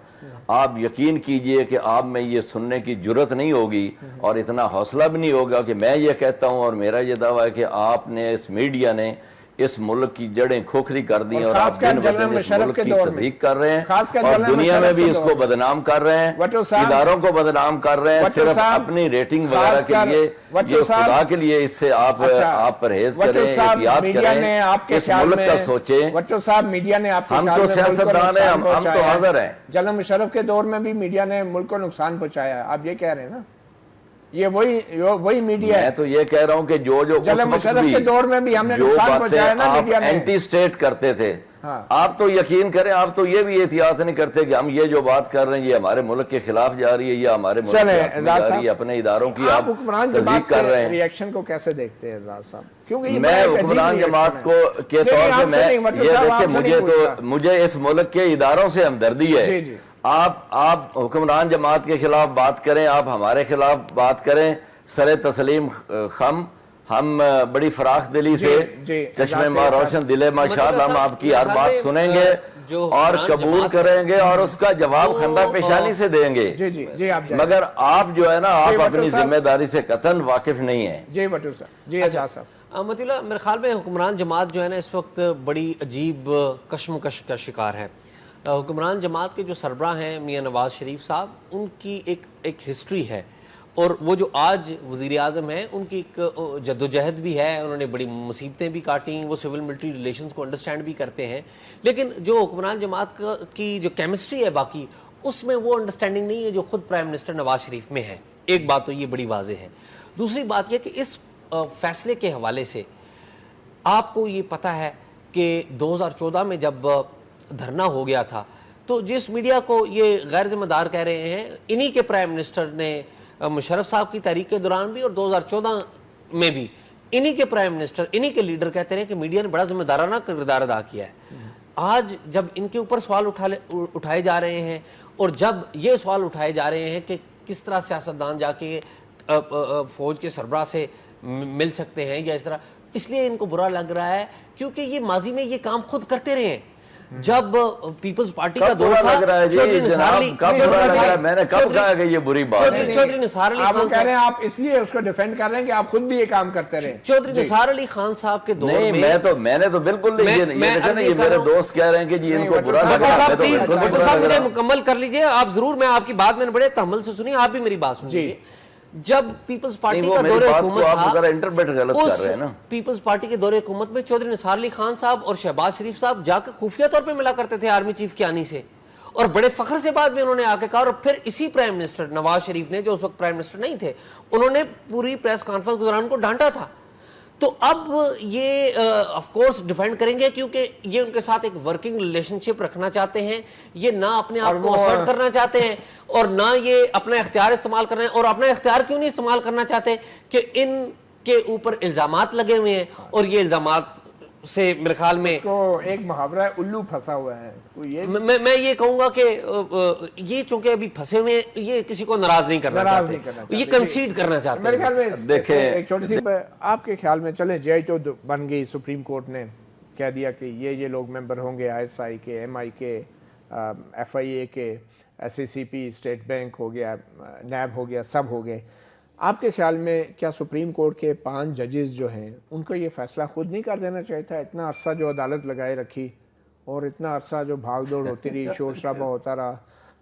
آپ یقین کیجئے کہ آپ میں یہ سننے کی جرت نہیں ہوگی اور اتنا حوصلہ بھی نہیں ہوگا کہ میں یہ کہتا ہوں، اور میرا یہ دعویٰ ہے کہ آپ نے، اس میڈیا نے اس ملک کی جڑیں کھوکھری کر دی، اور آپ دن بدن اس ملک کی تضحیق کر رہے ہیں، اور دنیا میں بھی اس کو بدنام کر رہے ہیں، اداروں کو بدنام کر رہے ہیں، صرف اپنی ریٹنگ وغیرہ کے لیے۔ یہ خدا کے لیے اس سے آپ پرہیز کریں، احتیاط کریں، اس ملک کا سوچیں۔ وٹو صاحب میڈیا نے آپ ہم تو سیاستدان ہیں، ہم تو حاضر ہیں۔ جنرل مشرف کے دور میں بھی میڈیا نے ملک کو نقصان پہنچایا ہے، آپ یہ کہہ رہے ہیں نا، یہ وہی میڈیا ہے۔ میں تو یہ کہہ رہا ہوں کہ جو اس وقت بھی جو باتیں آپ اینٹی سٹیٹ کرتے تھے، آپ تو یقین کریں، آپ تو یہ بھی احتیاط نہیں کرتے کہ ہم یہ جو بات کر رہے ہیں یہ ہمارے ملک کے خلاف جا رہی ہے یا ہمارے ملک کے حق میں جا رہی ہے، اپنے اداروں کی آپ تصدیق کر رہے ہیں۔ ریاکشن کو کیسے دیکھتے ہیں اعزاز صاحب؟ میں حکمران جماعت کے طور پہ میں یہ دیکھیں، مجھے اس ملک کے اداروں سے ہمدردی ہے۔ آپ حکمران جماعت کے خلاف بات کریں، آپ ہمارے خلاف بات کریں، سر تسلیم خم، ہم بڑی فراخ دلی سے، چشمے ماں روشن دل ماشاءاللہ، ہم آپ کی ہر بات سنیں گے اور قبول کریں گے اور اس کا جواب خندہ پیشانی سے دیں گے، مگر آپ جو ہے نا، آپ اپنی ذمہ داری سے قطعاً واقف نہیں ہیں۔ جی بٹو صاحب، جی اعجاز صاحب۔ مطیع اللہ، میرے خیال میں حکمران جماعت جو ہے نا اس وقت بڑی عجیب کشمکش کا شکار ہے۔ حکمران جماعت کے جو سربراہ ہیں میاں نواز شریف صاحب، ان کی ایک ہسٹری ہے، اور وہ جو آج وزیر اعظم ہیں ان کی ایک جدوجہد بھی ہے، انہوں نے بڑی مصیبتیں بھی کاٹیں، وہ سول ملٹری ریلیشنز کو انڈرسٹینڈ بھی کرتے ہیں، لیکن جو حکمران جماعت کی جو کیمسٹری ہے باقی، اس میں وہ انڈرسٹینڈنگ نہیں ہے جو خود پرائم منسٹر نواز شریف میں ہے۔ ایک بات تو یہ بڑی واضح ہے۔ دوسری بات یہ کہ اس فیصلے کے حوالے سے آپ کو یہ پتہ ہے کہ 2014 میں جب دھرنا ہو گیا تھا، تو جس میڈیا کو یہ غیر ذمہ دار کہہ رہے ہیں، انہی کے پرائم منسٹر نے مشرف صاحب کی تحریک کے دوران بھی اور 2014 میں بھی انہی کے پرائم منسٹر، انہی کے لیڈر کہتے ہیں کہ میڈیا نے بڑا ذمہ دارانہ کردار ادا کیا ہے۔ آج جب ان کے اوپر سوال اٹھائے جا رہے ہیں، اور جب یہ سوال اٹھائے جا رہے ہیں کہ کس طرح سیاستدان جا کے فوج کے سربراہ سے مل سکتے ہیں یا اس طرح، اس لیے ان کو برا لگ رہا ہے کیونکہ یہ ماضی میں یہ کام خود کرتے رہے ہیں۔ جب پیپلز پارٹی کا کب دور برا تھا لگ رہا ہے جی جناب، کب برا لگ رہا ہے؟ میں نے کب کہا کہ یہ بری بات ہے؟ چودھری نثار علی آپ خان کہہ رہے ہیں آپ اس لیے اس کو ڈیفینڈ کر رہے ہیں کہ آپ خود بھی یہ کام کرتے رہے. چودھری نثار علی خان صاحب کے دور نہیں، میں نے تو بالکل نہیں، یہ دیکھیں نا، یہ میرے دوست کہہ رہے ہیں کہ جی ان کو برا لگ رہا ہے، میں تو بالکل نہیں برا صاحب لگ مجھے رہا. مکمل کر لیجئے آپ ضرور، میں آپ کی بات میں نے بڑے تحمل سے سنی، آپ بھی میری بات سنیے. جب پیپلز پارٹی نہیں، وہ کا میری دور بات حکومت کو آپ تھا، ذرا انٹرپریٹ غلط کر رہے ہیں نا. پیپلز پارٹی کے دور حکومت میں چودھری نثار علی خان صاحب اور شہباز شریف صاحب جا کے خفیہ طور پہ ملا کرتے تھے آرمی چیف کیانی سے، اور بڑے فخر سے بعد میں انہوں نے آ کے کہا. اور پھر اسی پرائم منسٹر نواز شریف نے، جو اس وقت پرائم منسٹر نہیں تھے، انہوں نے پوری پریس کانفرنس کے دوران کو ڈانٹا تھا. تو اب یہ آف کورس ڈیفینڈ کریں گے کیونکہ یہ ان کے ساتھ ایک ورکنگ ریلیشن شپ رکھنا چاہتے ہیں، یہ نہ اپنے آپ کو اسرٹ کرنا چاہتے ہیں اور نہ یہ اپنا اختیار استعمال کر رہے ہیں. اور اپنا اختیار کیوں نہیں استعمال کرنا چاہتے کہ ان کے اوپر الزامات لگے ہوئے ہیں، اور یہ الزامات سے میرے خیال میں کو ایک محاورہ ہے الو پھنسا ہوا ہے. میں یہ کہوں گا کہ یہ چونکہ ابھی پھنسے ہوئے ہیں، یہ کسی کو ناراض نہیں کرنا چاہتے، یہ کنسیڈ کرنا چاہتے ہیں. میرے خیال میں دیکھیں ایک چھوٹی سی آپ کے خیال میں چلیں GI2 بن گئی، سپریم کورٹ نے کہہ دیا کہ یہ لوگ ممبر ہوں گے ISI کے، MI کے، FIA کے، SCCP، اسٹیٹ بینک ہو گیا، NAB ہو گیا، سب ہو گئے. آپ کے خیال میں کیا سپریم کورٹ کے 5 ججز جو ہیں ان کو یہ فیصلہ خود نہیں کر دینا چاہیے تھا؟ اتنا عرصہ جو عدالت لگائے رکھی اور اتنا عرصہ جو بھاگ دوڑ ہوتی رہی، شور شرابہ ہوتا رہا،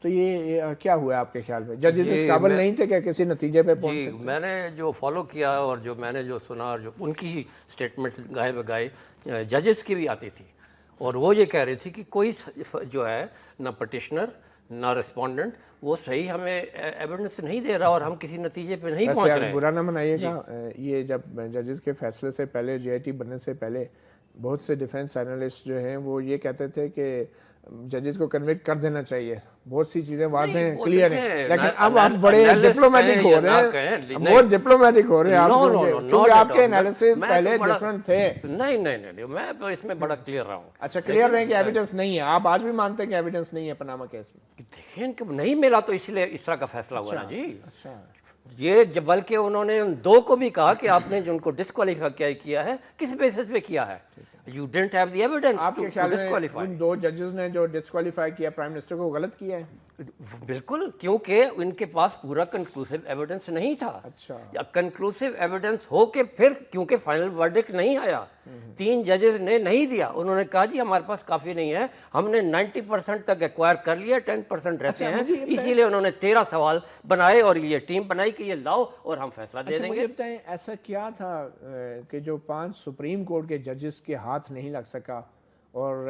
تو یہ کیا ہوا آپ کے خیال میں؟ ججز اس قابل نہیں تھے کہ کسی نتیجے پہ پہنچ سکتے؟ میں نے جو فالو کیا اور جو میں نے جو سنا اور جو ان کی سٹیٹمنٹ گائے بگائے ججز کی بھی آتی تھی، اور وہ یہ کہہ رہی تھی کہ کوئی جو ہے نہ پٹیشنر نہ ریسپونڈنٹ وہ صحیح ہمیں ایویڈنس نہیں دے رہا اور ہم کسی نتیجے پہ نہیں پہنچ رہے ہیں. برا نہ منائیے گا، یہ جب ججز کے فیصلے سے پہلے GIT بننے سے پہلے بہت سے ڈیفینس اینالسٹ جو ہیں وہ یہ کہتے تھے کہ ججز کو کنوکٹ کر دینا چاہیے، بہت سی چیزیں واضح ہیں، کلیئر ہیں. لیکن اب آپ بڑے ڈپلومیٹک ہو رہے ہیں، بہت ڈپلومیٹک ہو رہے ہیں آپ، کیونکہ آپ کے انالیسس پہلے ڈیفرنٹ تھے. نہیں میں اس میں بڑا کلیئر رہا ہوں. اچھا، کلیئر رہے کہ ایویڈنس نہیں ہے، آپ آج بھی مانتے ہیں کہ ایویڈنس نہیں ہے پاناما کیس میں؟ دیکھیں کہ نہیں ملا تو اس لیے اس طرح کا فیصلہ ہوا نا جی. یہ بلکہ انہوں نے ان 2 کو بھی کہا کہ آپ نے جو ان کو ڈسکوالیفائی کیا ہے کس بیسس پہ کیا ہے؟ You didn't have the evidence. آپ کے خیال میں ان 2 ججز نے جو ڈسکوالیفائی کیا پرائم منسٹر کو غلط کیا ہے؟ بالکل، کیونکہ ان کے پاس پورا کنکلوسیو ایویڈنس نہیں تھا. اچھا، کنکلوسیو ایویڈنس ہو کے پھر کیونکہ فائنل ورڈکٹ نہیں آیا، 3 ججز نے نہیں دیا. انہوں نے کہا جی ہمارے پاس کافی نہیں ہے، ہم نے 90% تک ایکوائر کر لیا، 10% رہتے ہیں. اسی لیے انہوں نے 13 سوال بنائے اور یہ ٹیم بنائی کہ یہ لاؤ اور ہم فیصلہ دے دیں گے. مجھے بتائیں ایسا کیا تھا کہ جو 5 سپریم کورٹ کے ججز کے ہاتھ نہیں لگ سکا اور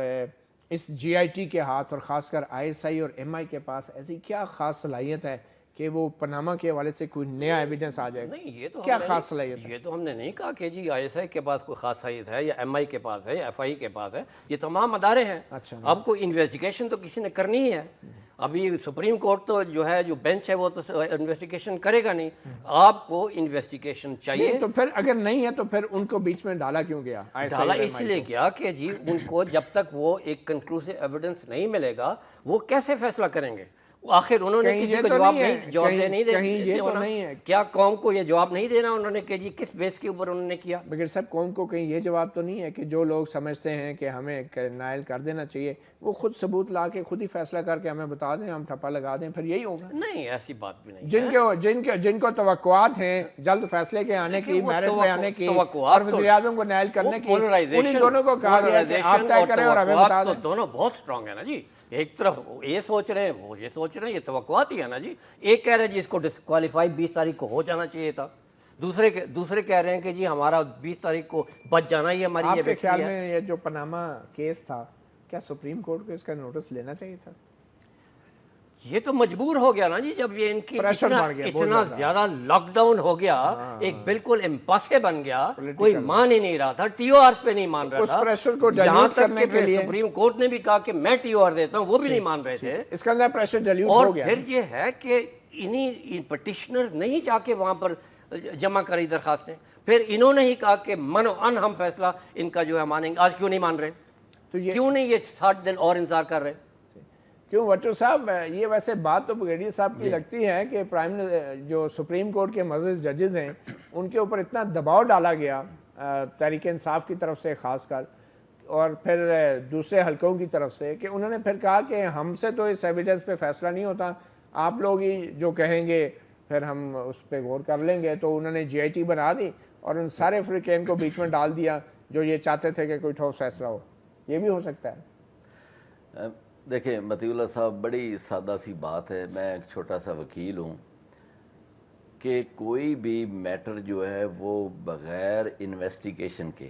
اس GIT کے ہاتھ اور خاص کر ISI اور MI کے پاس ایسی کیا خاص صلاحیت ہے کہ وہ پاناما کے حوالے سے کوئی نیا ایویڈنس آ جائے؟ نہیں، یہ تو کیا خاص صلاحیت ہے؟ یہ تو ہم نے نہیں کہا کہ جی ISI کے پاس کوئی خاص صلاحیت ہے یا MI کے پاس ہے یا FI کے پاس ہے، یہ تمام ادارے ہیں. اب کوئی انویسٹیگیشن تو کسی نے کرنی ہی ہے. ابھی سپریم کورٹ تو جو ہے جو بینچ ہے وہ تو انویسٹیگیشن کرے گا نہیں، آپ کو انویسٹیگیشن چاہیے. تو پھر اگر نہیں ہے تو پھر ان کو بیچ میں ڈالا کیوں گیا؟ ڈالا اس لیے کیا کہ جی ان کو جب تک وہ ایک کنکلوسیو ایویڈنس نہیں ملے گا وہ کیسے فیصلہ کریں گے؟ آخر انہوں نے کسی کو جواب نہیں دینا، کیا قوم کو یہ جواب نہیں دینا انہوں نے کہ جی کس بیس کے اوپر انہوں نے کیا؟ مگر صاحب قوم کو کہیں یہ جواب تو نہیں ہے کہ جو لوگ سمجھتے ہیں کہ ہمیں نائل کر دینا چاہیے وہ خود ثبوت لا کے خود ہی فیصلہ کر کے ہمیں بتا دیں، ہم ٹھپا لگا دیں، پھر یہی ہوگا؟ نہیں، ایسی بات بھی نہیں. جن کو توقعات ہیں جلد فیصلے کے آنے کی، میرٹ پہ آنے کی اور وزیر اعظم کو نائل کرنے کی، انہیں دونوں کو کہا گیا کہ آپ طے کریں اور ہمیں بتا دیں. دونوں بہت اسٹرانگ ہے نا جی. ایک طرف یہ سوچ رہے ہیں وہ یہ سوچ رہے ہیں، یہ توقعات ہی ہے نا جی. ایک کہہ رہے ہیں جی اس کو ڈسکوالیفائی 20 تاریخ کو ہو جانا چاہیے تھا، دوسرے کہہ رہے ہیں کہ جی ہمارا 20 تاریخ کو بچ جانا ہی ہماری. آپ کے خیال میں یہ جو پاناما کیس تھا کیا سپریم کورٹ کو اس کا نوٹس لینا چاہیے تھا؟ یہ تو مجبور ہو گیا نا جی جب یہ ان کی اتنا زیادہ لاک ڈاؤن ہو گیا، ایک بالکل امپاسے بن گیا، کوئی مان ہی نہیں رہا تھا، TOR پہ نہیں مان رہا تھا. یہاں تک کہ سپریم کورٹ نے بھی کہا کہ میں TOR دیتا ہوں، وہ بھی نہیں مان رہے تھے. اس کا اندر پریشر ڈیلیوٹ ہو گیا. اور پھر یہ ہے کہ انہی پٹیشنرز نہیں جا کے وہاں پر جمع کری درخواستیں، پھر انہوں نے ہی کہا کہ من و ان ہم فیصلہ ان کا جو ہے مانیں گے. آج کیوں نہیں مان رہے؟ کیوں نہیں یہ 60 دن اور انتظار کر رہے؟ کیوں وٹو صاحب، یہ ویسے بات تو بریگیڈیئر صاحب کی لگتی ہے کہ جو سپریم کورٹ کے معزز ججز ہیں ان کے اوپر اتنا دباؤ ڈالا گیا تحریک انصاف کی طرف سے خاص کر، اور پھر دوسرے حلقوں کی طرف سے کہ انہوں نے پھر کہا کہ ہم سے تو اس ایویڈنس پہ فیصلہ نہیں ہوتا، آپ لوگ ہی جو کہیں گے پھر ہم اس پہ غور کر لیں گے. تو انہوں نے جی آئی ٹی بنا دی اور ان سارے فریقین کو بیچ میں ڈال دیا جو یہ چاہتے تھے کہ کوئی ٹھوس فیصلہ ہو. یہ بھی ہو سکتا ہے. دیکھیں مطیع اللہ صاحب، بڑی سادہ سی بات ہے. میں ایک چھوٹا سا وکیل ہوں کہ کوئی بھی میٹر جو ہے وہ بغیر انویسٹیگیشن کے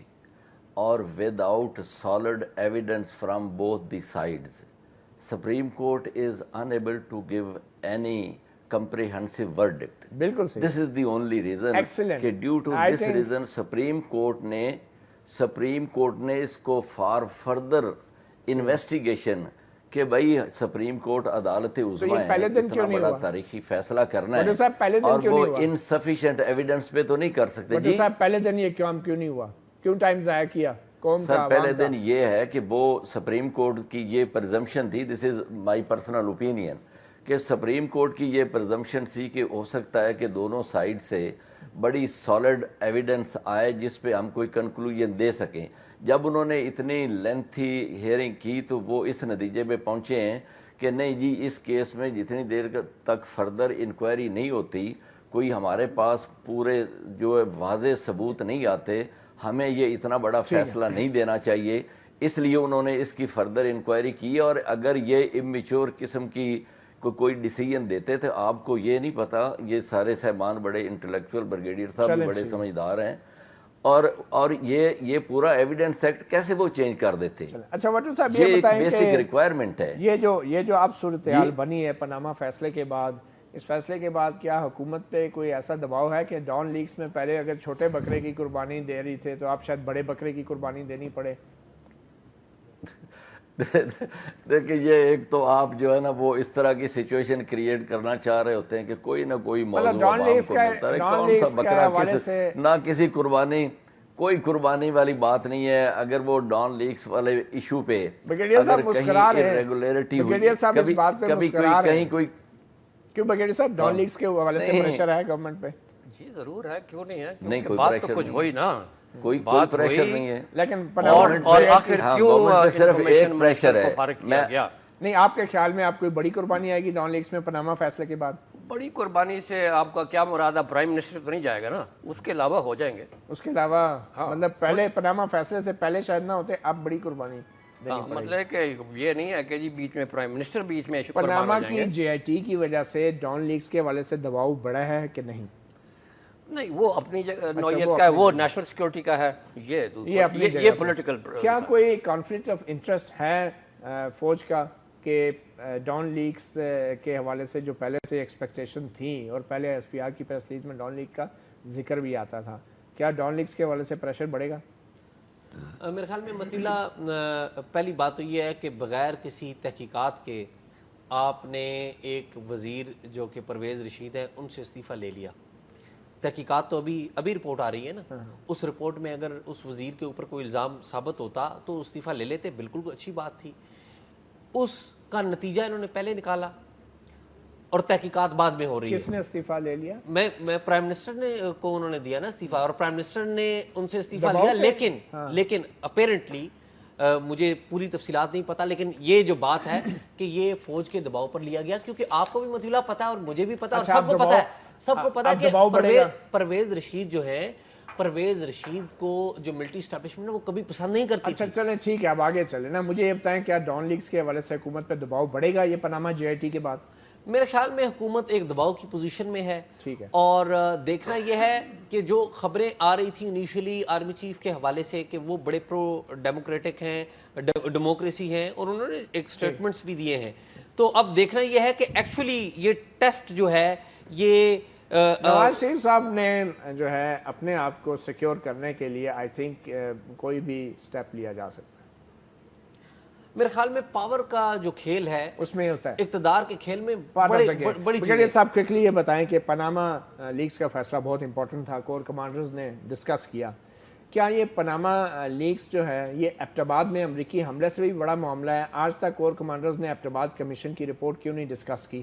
اور without solid evidence from both the sides, Supreme Court is unable to give any comprehensive verdict. بالکل صحیح. This is the only reason کہ due to this reason supreme court نے اس کو فار فردر انویسٹیگیشن کہ بھائی supreme court عدالت عظمیٰ ہے، اتنا بڑا تاریخی فیصلہ کرنا ہے اور وہ انسفیشینٹ ایویڈنس پہ تو نہیں کر سکتے. جی صاحب پہلے دن یہ کیوں نہیں ہوا؟ کیوں ٹائم ضائع کیا قوم کا؟ سر پہلے دن یہ ہے کہ وہ سپریم کورٹ کی یہ پرزمپشن تھی، دس از مائی پرسنل اوپینین، کہ سپریم کورٹ کی یہ پرزمپشن تھی کہ ہو سکتا ہے کہ دونوں سائڈ سے بڑی سالڈ ایویڈنس آئے جس پہ ہم کوئی کنکلوژن دے سکیں. جب انہوں نے اتنی لینتھی ہیئرنگ کی تو وہ اس نتیجے پہ پہنچے ہیں کہ نہیں جی اس کیس میں جتنی دیر تک فردر انکوائری نہیں ہوتی، کوئی ہمارے پاس پورے جو واضح ثبوت نہیں آتے، ہمیں یہ اتنا بڑا فیصلہ نہیں دینا چاہیے. اس لیے انہوں نے اس کی فردر انکوائری کی. اور اگر یہ امیچور قسم کی کوئی ڈیسیژن دیتے تھے، آپ کو یہ نہیں پتا، یہ سارے صاحبان بڑے انٹلیکچوئل، بریگیڈیئر صاحب بھی بڑے سمجھدار ہیں، اور یہ پورا ایویڈنس ایکٹ کیسے وہ چینج کر دیتے. اچھا وٹو صاحب یہ یہ ایک بتائیں بیسک ریکوائرمنٹ ہے. یہ جو اب صورتحال بنی ہے پاناما فیصلے کے بعد، اس فیصلے کے بعد کیا حکومت پہ کوئی ایسا دباؤ ہے کہ ڈان لیکس میں پہلے اگر چھوٹے بکرے کی قربانی دے رہی تھے تو آپ شاید بڑے بکرے کی قربانی دینی پڑے؟ دیکھیں یہ ایک تو آپ جو ہے نا وہ اس طرح کی سچویشن کریٹ کرنا چاہ رہے ہوتے ہیں کہ کوئی نہ کوئی موضوع عوام کو ملتا ہے. کون سا بکرا نہ کسی قربانی، کوئی قربانی والی بات نہیں ہے. اگر وہ ڈان لیکس والے ایشو پہ اگر کہیں irregularity ہوئی، کبھی کہیں کوئی کیوں بگیڑی صاحب ڈان لیکس کے حوالے سے پریشر ہے گورنمنٹ پہ؟ جی ضرور ہے، کیوں نہیں ہے؟ نہیں کوئی بات پریشر تو کچھ ہوئی نا، کوئی پریشر نہیں ہے. لیکن اور آخر کیوں گورنمنٹ پہ صرف ایک پریشر ہے. نہیں آپ کے خیال میں آپ کوئی بڑی قربانی آئے گی ڈان لیکس میں پاناما فیصلے کے بعد؟ بڑی قربانی سے آپ کا کیا مراد ہے؟ پرائم منسٹر تو نہیں جائے گا نا، اس کے علاوہ ہو جائیں گے. اس کے علاوہ مطلب پہلے پاناما فیصلے سے پہلے شاید نہ ہوتے، اب بڑی قربانی مطلب کہ یہ نہیں ہے کہ جی بیچ میں پرائم منسٹر بیچ میں پاناما کی جے آئی ٹی کی وجہ سے ڈان لیکس کے حوالے سے دباؤ بڑا ہے کہ نہیں؟ نہیں وہ اپنی نوعیت کا ہے، وہ نیشنل سیکورٹی کا ہے، یہ پولیٹیکل. کیا کوئی کانفلکٹ آف انٹرسٹ ہے فوج کا کہ ڈان لیکس کے حوالے سے جو پہلے سے ایکسپیکٹیشن تھیں اور پہلے ایس پی آر کی پریس ریلیز میں ڈان لیک کا ذکر بھی آتا تھا، کیا ڈان لیکس کے حوالے سے پریشر بڑھے گا؟ میرے خیال میں مطیع اللہ پہلی بات تو یہ ہے کہ بغیر کسی تحقیقات کے آپ نے ایک وزیر جو کہ پرویز رشید ہے ان سے استعفیٰ لے لیا. تحقیقات تو ابھی رپورٹ آ رہی ہے نا، اس رپورٹ میں اگر اس وزیر کے اوپر کوئی الزام ثابت ہوتا تو استعفیٰ لے لیتے، بالکل کوئی اچھی بات تھی. اس کا نتیجہ انہوں نے پہلے نکالا اور تحقیقات بعد میں ہو رہی ہے. کس نے استعفیٰ لے لیا؟ میں پرائم منسٹر نے کو انہوں نے دیا نا استعفیٰ، اور پرائم منسٹر نے ان سے استعفیٰ لیا. لیکن اپیرنٹلی مجھے پوری تفصیلات نہیں پتا، لیکن یہ جو بات ہے کہ یہ فوج کے دباؤ پر لیا گیا، کیونکہ آپ کو بھی مطیع اللہ پتا ہے اور مجھے بھی پتا ہے اور سب کو پتا ہے کہ پرویز رشید جو ہے، پرویز رشید کو جو ملٹری اسٹیبلشمنٹ ہے وہ کبھی پسند نہیں کرتی. اچھا چلیں ٹھیک ہے، اب آگے چلیں نا. مجھے یہ بتائیں کیا ڈان لیکس کے حوالے سے حکومت پہ دباؤ بڑھے گا یہ پاناما جے آئی ٹی کے بعد؟ میرے خیال میں حکومت ایک دباؤ کی پوزیشن میں ہے. ٹھیک ہے. اور دیکھنا یہ ہے کہ جو خبریں آ رہی تھیں انیشلی آرمی چیف کے حوالے سے کہ وہ بڑے پرو ڈیموکریٹک ہیں، ڈیموکریسی ہیں، اور انہوں نے ایک سٹیٹمنٹس بھی دیے ہیں. تو اب دیکھنا یہ ہے کہ ایکچولی یہ ٹیسٹ جو ہے یہ نواز شریف صاحب نے جو ہے اپنے آپ کو سیکیور کرنے کے لیے آئی تھنک کوئی بھی سٹیپ لیا جا سکتا ہے. میرے خیال میں پاور کا جو کھیل ہے اس میں ہوتا ہے، اقتدار کے کھیل میں بڑی چیز. صاحب کوئکلی یہ بتائیں کہ پاناما لیکس کا فیصلہ بہت امپورٹنٹ تھا، کور کمانڈرز نے ڈسکس کیا. کیا یہ پاناما لیکس جو ہے یہ ایبٹ آباد میں امریکی حملے سے بھی بڑا معاملہ ہے؟ آج تک کور کمانڈرز نے ایبٹ آباد کمیشن کی رپورٹ کیوں نہیں ڈسکس کی؟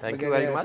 Thank you very much.